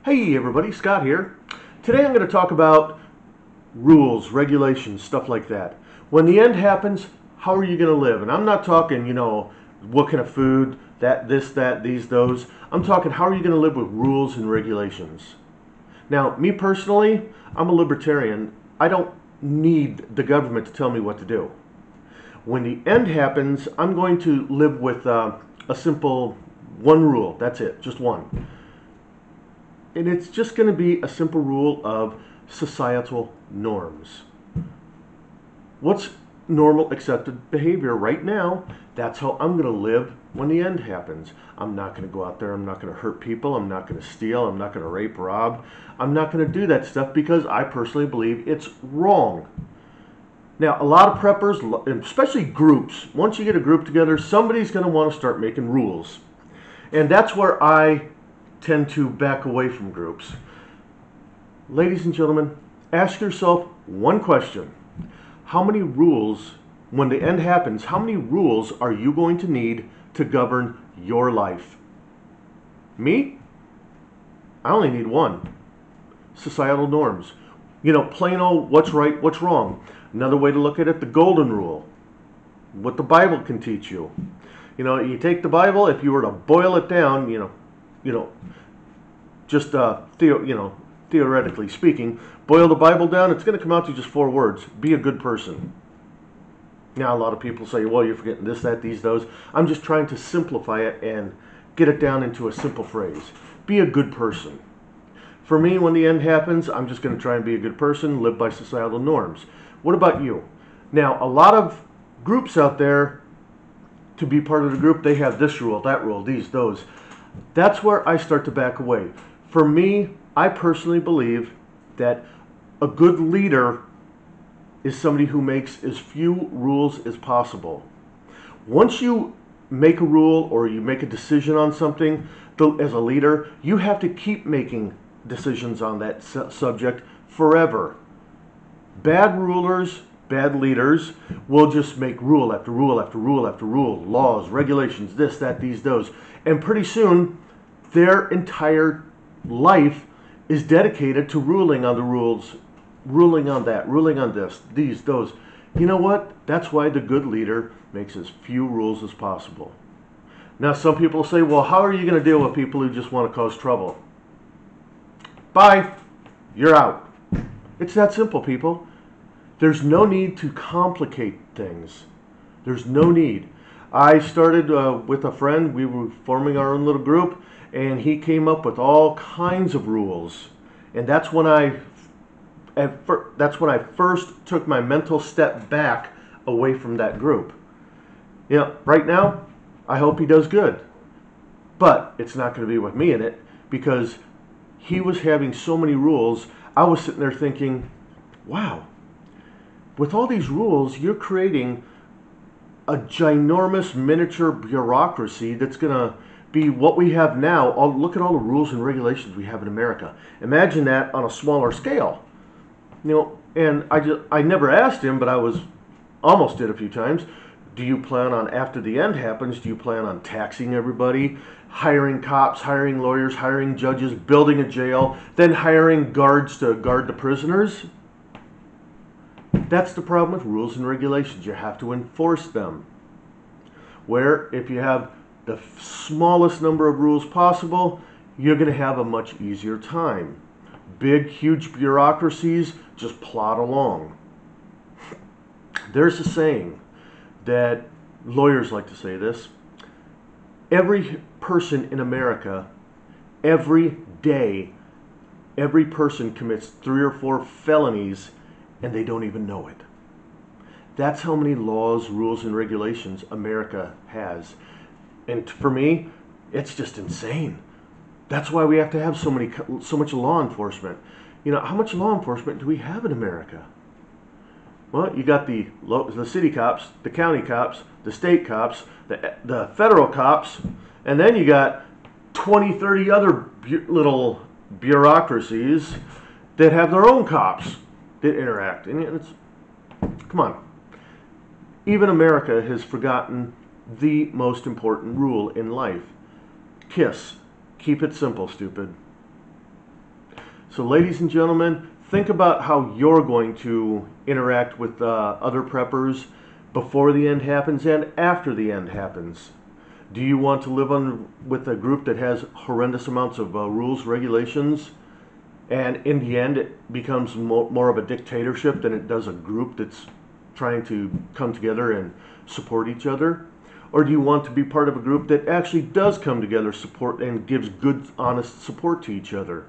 Hey everybody, Scott here. Today I'm going to talk about rules, regulations, stuff like that. When the end happens, how are you going to live? And I'm not talking, what kind of food, that, this, that, these, those. I'm talking how are you going to live with rules and regulations. Now, me personally, I'm a libertarian. I don't need the government to tell me what to do. When the end happens, I'm going to live with a simple one rule. That's it, just one. And it's just going to be a simple rule of societal norms. What's normal accepted behavior right now? That's how I'm going to live when the end happens. I'm not going to go out there. I'm not going to hurt people. I'm not going to steal. I'm not going to rape, rob. I'm not going to do that stuff because I personally believe it's wrong. Now, a lot of preppers, especially groups, once you get a group together, somebody's going to want to start making rules. And that's where I tend to back away from groups. Ladies and gentlemen, ask yourself one question. How many rules, when the end happens, how many rules are you going to need to govern your life? Me? I only need one. Societal norms. Plain old what's right, what's wrong. Another way to look at it, the golden rule. What the Bible can teach you. You take the Bible, if you were to boil it down, theoretically speaking, boil the Bible down, it's going to come out to just 4 words. Be a good person. Now, a lot of people say, well, you're forgetting this, that, these, those. I'm just trying to simplify it and get it down into a simple phrase. Be a good person. For me, when the end happens, I'm just going to try and be a good person, live by societal norms. What about you? Now, a lot of groups out there, to be part of the group, they have this rule, that rule, these, those. That's where I start to back away. For me, I personally believe that a good leader is somebody who makes as few rules as possible. Once you make a rule or you make a decision on something, as a leader, you have to keep making decisions on that subject forever. Bad rulers, bad leaders will just make rule after rule after rule after rule, laws, regulations, this, that, these, those. And pretty soon, their entire life is dedicated to ruling on the rules, ruling on that, ruling on this, these, those. You know what? That's why the good leader makes as few rules as possible. Now, some people say, well, how are you going to deal with people who just want to cause trouble? Bye. You're out. It's that simple, people. There's no need to complicate things. There's no need. I started with a friend. We were forming our own little group, and he came up with all kinds of rules. And that's when I first took my mental step back away from that group. Right now, I hope he does good. But it's not going to be with me in it because he was having so many rules. I was sitting there thinking, wow, with all these rules, you're creating a ginormous miniature bureaucracy that's going to be what we have now. Look at all the rules and regulations we have in America. Imagine that on a smaller scale. And I never asked him, but I almost did a few times. Do you plan on, after the end happens, do you plan on taxing everybody, hiring cops, hiring lawyers, hiring judges, building a jail, then hiring guards to guard the prisoners? That's the problem with rules and regulations. You have to enforce them. Where if you have the smallest number of rules possible, you're going to have a much easier time. Big, huge bureaucracies just plod along. There's a saying that lawyers like to say this. Every person in America, every day, every person commits 3 or 4 felonies and they don't even know it. That's how many laws, rules, and regulations America has. And for me, it's just insane. That's why we have to have so much law enforcement. How much law enforcement do we have in America? Well, you got the city cops, the county cops, the state cops, the federal cops, and then you got 20, 30 other little bureaucracies that have their own cops that interact. And come on. Even America has forgotten the most important rule in life. KISS. Keep it simple, stupid. So ladies and gentlemen, think about how you're going to interact with other preppers before the end happens and after the end happens. Do you want to live with a group that has horrendous amounts of rules, regulations, and in the end it becomes more of a dictatorship than it does a group that's trying to come together and support each other? Or do you want to be part of a group that actually does come together, support, and gives good, honest support to each other?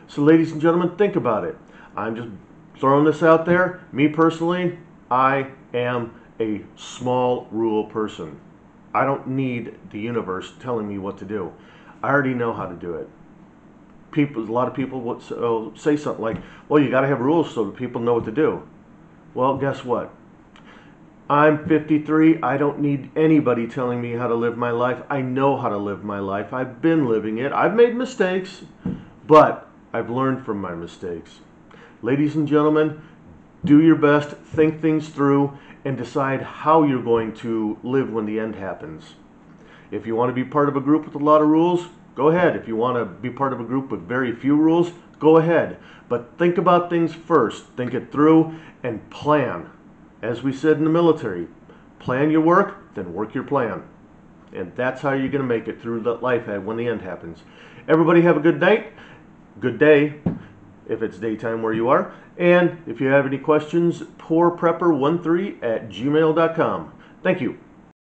So ladies and gentlemen, think about it. I'm just throwing this out there. Me personally, I am a small rule person. I don't need the universe telling me what to do. I already know how to do it. A lot of people would say something like, well, you got to have rules so that people know what to do. Well, guess what? I'm 53. I don't need anybody telling me how to live my life. I know how to live my life. I've been living it. I've made mistakes, but I've learned from my mistakes. Ladies and gentlemen, do your best, think things through, and decide how you're going to live when the end happens. If you want to be part of a group with a lot of rules, go ahead. If you want to be part of a group with very few rules, go ahead. But think about things first. Think it through and plan. As we said in the military, plan your work, then work your plan. And that's how you're going to make it through the life when the end happens. Everybody have a good night, good day, if it's daytime where you are. And if you have any questions, poorprepper13@gmail.com. Thank you.